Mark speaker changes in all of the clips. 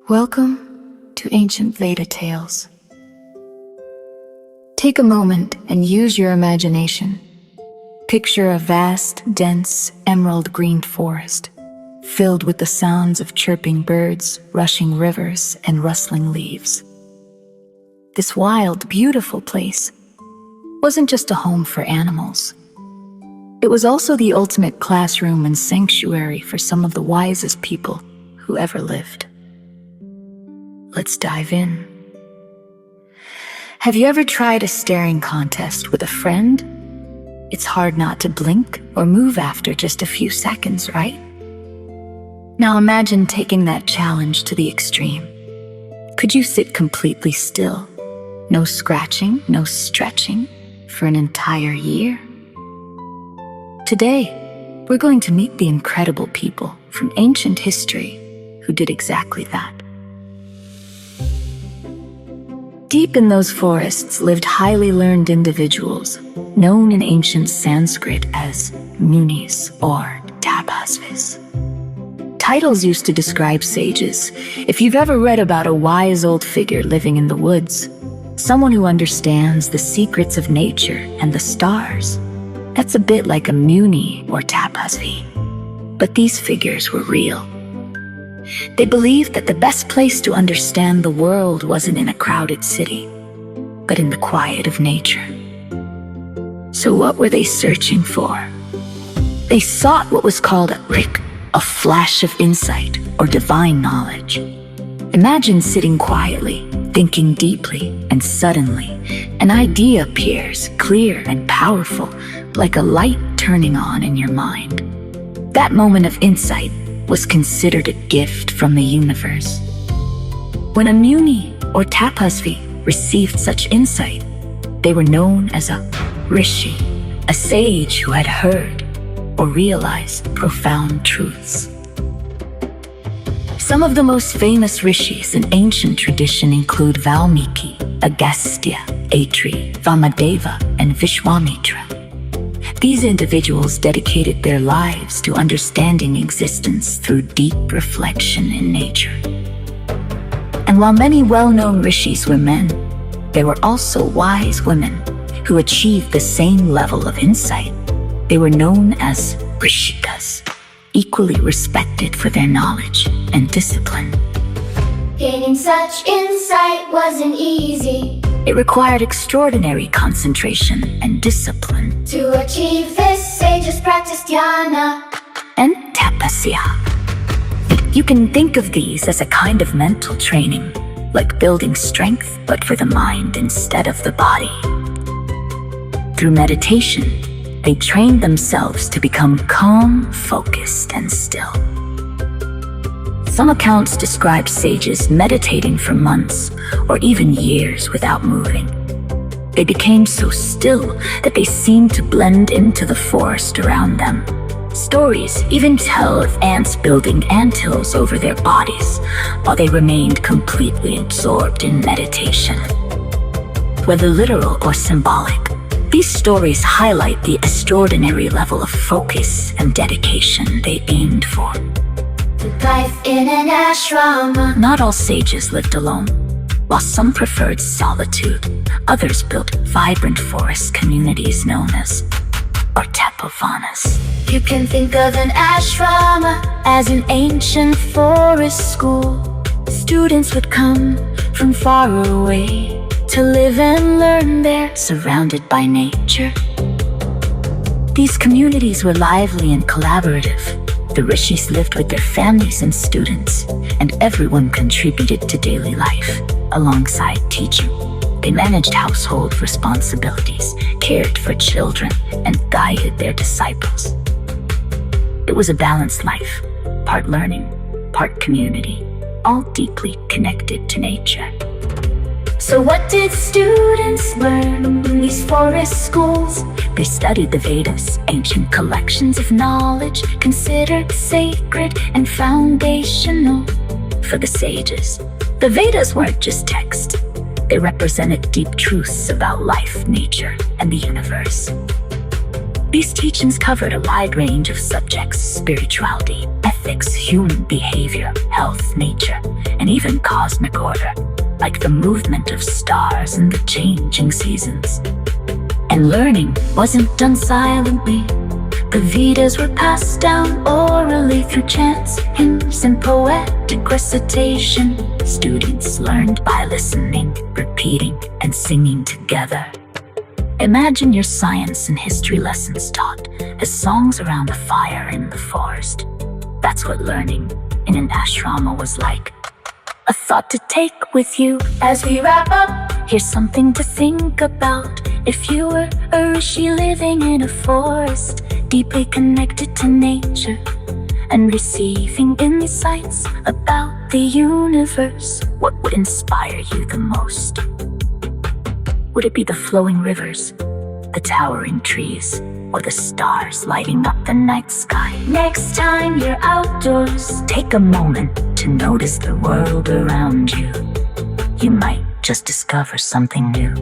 Speaker 1: Welcome to Ancient Veda Tales. Take a moment and use your imagination. Picture a vast, dense, emerald green forest, filled with the sounds of chirping birds, rushing rivers, and rustling leaves. This wild, beautiful place wasn't just a home for animals. It was also the ultimate classroom and sanctuary for some of the wisest people who ever lived. Let's dive in. Have you ever tried a staring contest with a friend? It's hard not to blink or move after just a few seconds, right? Now imagine taking that challenge to the extreme. Could you sit completely still? No scratching, no stretching for an entire year? Today, we're going to meet the incredible people from ancient history who did exactly that. Deep in those forests lived highly learned individuals, known in ancient Sanskrit as munis or tapasvis. Titles used to describe sages. If you've ever read about a wise old figure living in the woods, someone who understands the secrets of nature and the stars, that's a bit like a muni or tapasvi. But these figures were real. They believed that the best place to understand the world wasn't in a crowded city, but in the quiet of nature. So what were they searching for? They sought what was called a flash of insight or divine knowledge. Imagine sitting quietly, thinking deeply, and suddenly, an idea appears, clear and powerful, like a light turning on in your mind. That moment of insight was considered a gift from the universe. When a muni or tapasvi received such insight, they were known as a Rishi, a sage who had heard or realized profound truths. Some of the most famous rishis in ancient tradition include Valmiki, Agastya, Atri, Vamadeva, and Vishwamitra. These individuals dedicated their lives to understanding existence through deep reflection in nature. And while many well-known rishis were men, there were also wise women who achieved the same level of insight. They were known as rishikas, equally respected for their knowledge and discipline.
Speaker 2: Gaining such insight wasn't easy.
Speaker 1: It required extraordinary concentration and discipline.
Speaker 2: To achieve this, sages practiced dhyana
Speaker 1: and tapasya. You can think of these as a kind of mental training, like building strength, but for the mind instead of the body. Through meditation, they trained themselves to become calm, focused, and still. Some accounts describe sages meditating for months or even years without moving. They became so still that they seemed to blend into the forest around them. Stories even tell of ants building anthills over their bodies while they remained completely absorbed in meditation. Whether literal or symbolic, these stories highlight the extraordinary level of focus and dedication they aimed for.
Speaker 2: Life in an ashrama.
Speaker 1: Not all sages lived alone. While some preferred solitude, others built vibrant forest communities known as tapavanas.
Speaker 2: You can think of an ashrama
Speaker 1: As an ancient forest school, students would come from far away to live and learn there, surrounded by nature. These communities were lively and collaborative. The rishis lived with their families and students, and everyone contributed to daily life alongside teaching. They managed household responsibilities, cared for children, and guided their disciples. It was a balanced life, part learning, part community, all deeply connected to nature.
Speaker 2: So what did students learn in these forest schools?
Speaker 1: They studied the Vedas, ancient collections of knowledge considered sacred and foundational for the sages. The Vedas weren't just text. They represented deep truths about life, nature, and the universe. These teachings covered a wide range of subjects: spirituality, ethics, ethics, human behavior, health, nature, and even cosmic order, like the movement of stars and the changing seasons. And learning wasn't done silently. The Vedas were passed down orally through chants, hymns, and poetic recitation. Students learned by listening, repeating, and singing together. Imagine your science and history lessons taught as songs around the fire in the forest. That's what learning in an ashrama was like. A thought to take with you as we wrap up. Here's something to think about. If you were a rishi living in a forest, deeply connected to nature and receiving insights about the universe, what would inspire you the most? Would it be the flowing rivers, the towering trees, or the stars lighting up the night sky? Next time you're outdoors, take a moment to notice the world around you. You might just discover something new.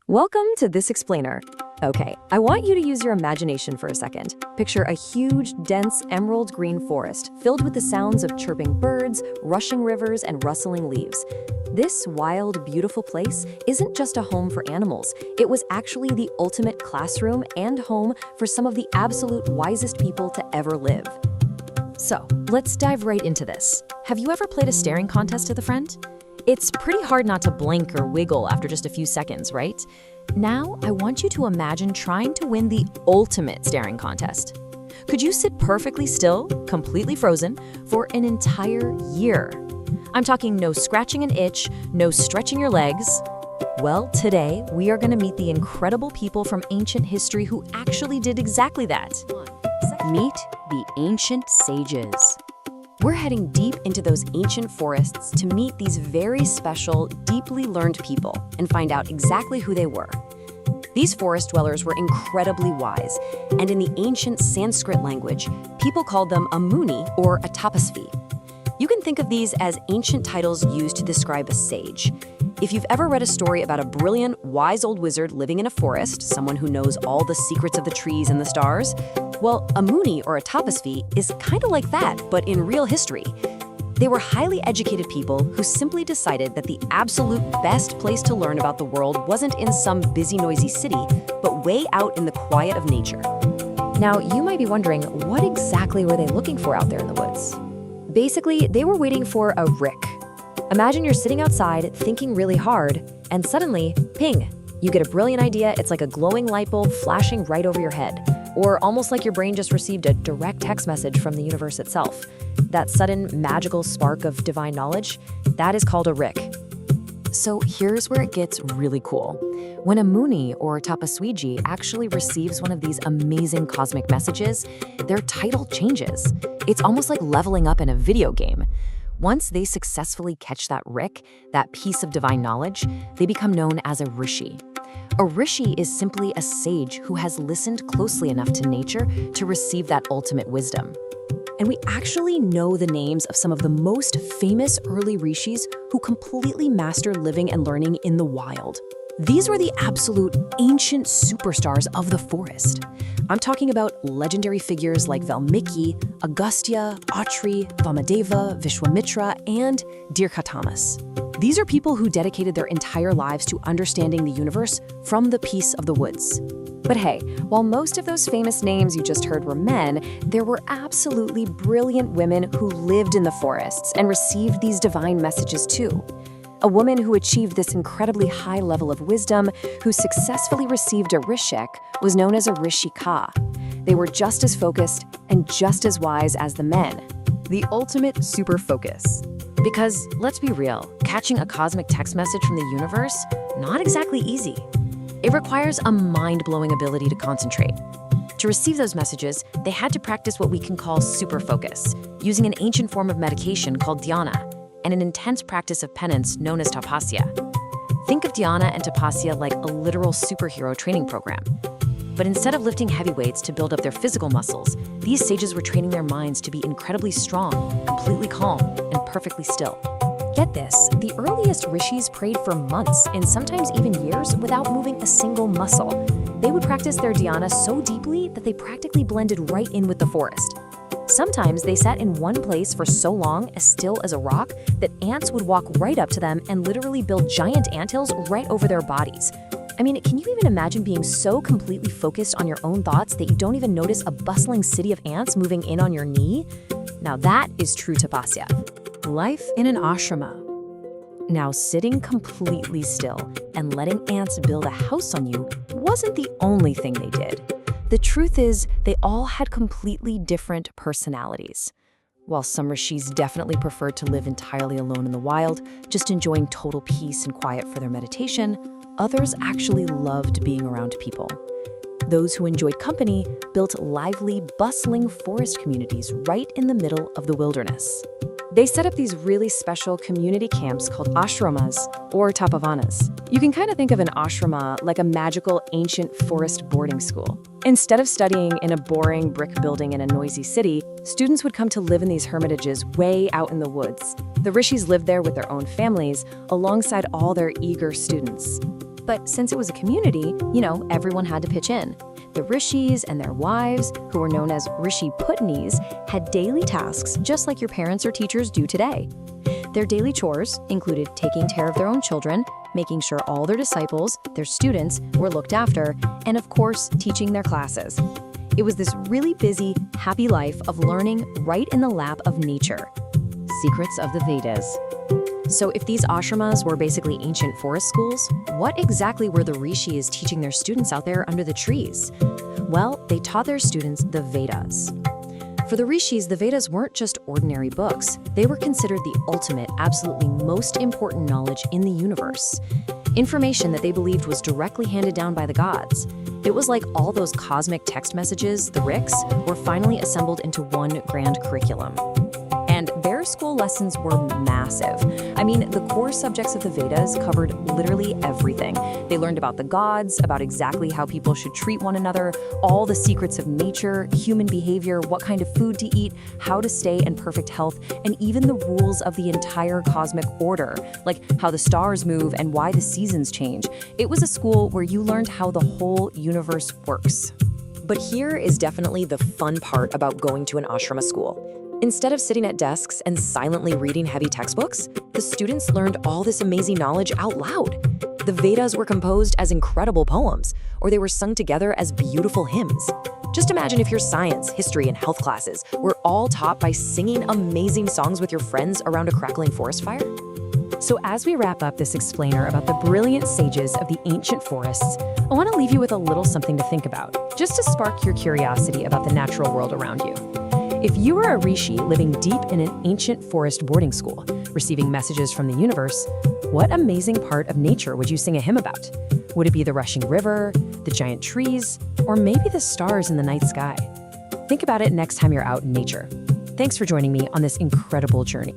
Speaker 3: Welcome to This Explainer. Okay, I want you to use your imagination for a second. Picture a huge, dense, emerald green forest filled with the sounds of chirping birds, rushing rivers, and rustling leaves. This wild, beautiful place isn't just a home for animals. It was actually the ultimate classroom and home for some of the absolute wisest people to ever live. So, let's dive right into this. Have you ever played a staring contest with a friend? It's pretty hard not to blink or wiggle after just a few seconds, right? Now, I want you to imagine trying to win the ultimate staring contest. Could you sit perfectly still, completely frozen, for an entire year? I'm talking no scratching an itch, no stretching your legs. Well, today, we are going to meet the incredible people from ancient history who actually did exactly that.
Speaker 4: Meet the ancient sages. We're heading deep into those ancient forests to meet these very special, deeply learned people and find out exactly who they were. These forest dwellers were incredibly wise, and in the ancient Sanskrit language, people called them a muni or a tapasvi. You can think of these as ancient titles used to describe a sage. If you've ever read a story about a brilliant, wise old wizard living in a forest, someone who knows all the secrets of the trees and the stars, well, a muni or a tapasvi is kind of like that, but in real history. They were highly educated people who simply decided that the absolute best place to learn about the world wasn't in some busy, noisy city, but way out in the quiet of nature.
Speaker 3: Now, you might be wondering, what exactly were they looking for out there in the woods? Basically, they were waiting for a rick. Imagine you're sitting outside, thinking really hard, and suddenly, ping, you get a brilliant idea. It's like a glowing light bulb flashing right over your head, or almost like your brain just received a direct text message from the universe itself. That sudden magical spark of divine knowledge, that is called a rick.
Speaker 4: So here's where it gets really cool. When a muni or tapasviji actually receives one of these amazing cosmic messages, their title changes. It's almost like leveling up in a video game. Once they successfully catch that rick, that piece of divine knowledge, they become known as a rishi. A rishi is simply a sage who has listened closely enough to nature to receive that ultimate wisdom. And we actually know the names of some of the most famous early rishis who completely mastered living and learning in the wild. These were the absolute ancient superstars of the forest. I'm talking about legendary figures like Valmiki, Agastya, Atri, Vamadeva, Vishwamitra, and Dirghatamas. These are people who dedicated their entire lives to understanding the universe from the peace of the woods. But hey, while most of those famous names you just heard were men, there were absolutely brilliant women who lived in the forests and received these divine messages too. A woman who achieved this incredibly high level of wisdom, who successfully received a rishik, was known as a rishika. They were just as focused and just as wise as the men. The ultimate super focus. Because, let's be real, catching a cosmic text message from the universe, not exactly easy. It requires a mind-blowing ability to concentrate. To receive those messages, they had to practice what we can call super focus, using an ancient form of medication called dhyana, and an intense practice of penance known as tapasya. Think of dhyana and tapasya like a literal superhero training program. But instead of lifting heavy weights to build up their physical muscles, these sages were training their minds to be incredibly strong, completely calm, and perfectly still. Get this, the earliest rishis prayed for months and sometimes even years without moving a single muscle. They would practice their dhyana so deeply that they practically blended right in with the forest.
Speaker 3: Sometimes they sat in one place for so long, as still as a rock, that ants would walk right up to them and literally build giant anthills right over their bodies. I mean, can you even imagine being so completely focused on your own thoughts that you don't even notice a bustling city of ants moving in on your knee? Now that is true tapasya. Life in an ashrama. Now, sitting completely still and letting ants build a house on you wasn't the only thing they did. The truth is, they all had completely different personalities. While some rishis definitely preferred to live entirely alone in the wild, just enjoying total peace and quiet for their meditation, others actually loved being around people. Those who enjoyed company built lively, bustling forest communities right in the middle of the wilderness. They set up these really special community camps called ashramas or tapavanas. You can kind of think of an ashrama like a magical ancient forest boarding school. Instead of studying in a boring brick building in a noisy city, students would come to live in these hermitages way out in the woods. The rishis lived there with their own families alongside all their eager students. But since it was a community, everyone had to pitch in. The rishis and their wives, who were known as rishi putnis, had daily tasks just like your parents or teachers do today. Their daily chores included taking care of their own children, making sure all their disciples, their students, were looked after, and of course, teaching their classes. It was this really busy, happy life of learning right in the lap of nature. Secrets of the Vedas. So if these ashramas were basically ancient forest schools, what exactly were the rishis teaching their students out there under the trees? Well, they taught their students the Vedas. For the rishis, the Vedas weren't just ordinary books. They were considered the ultimate, absolutely most important knowledge in the universe. Information that they believed was directly handed down by the gods. It was like all those cosmic text messages, the riks, were finally assembled into one grand curriculum. And their school lessons were massive. I mean, the core subjects of the Vedas covered literally everything. They learned about the gods, about exactly how people should treat one another, all the secrets of nature, human behavior, what kind of food to eat, how to stay in perfect health, and even the rules of the entire cosmic order, like how the stars move and why the seasons change. It was a school where you learned how the whole universe works. But here is definitely the fun part about going to an ashrama school. Instead of sitting at desks and silently reading heavy textbooks, the students learned all this amazing knowledge out loud. The Vedas were composed as incredible poems, or they were sung together as beautiful hymns. Just imagine if your science, history, and health classes were all taught by singing amazing songs with your friends around a crackling forest fire. So as we wrap up this explainer about the brilliant sages of the ancient forests, I want to leave you with a little something to think about, just to spark your curiosity about the natural world around you. If you were a rishi living deep in an ancient forest boarding school, receiving messages from the universe, what amazing part of nature would you sing a hymn about? Would it be the rushing river, the giant trees, or maybe the stars in the night sky? Think about it next time you're out in nature. Thanks for joining me on this incredible journey.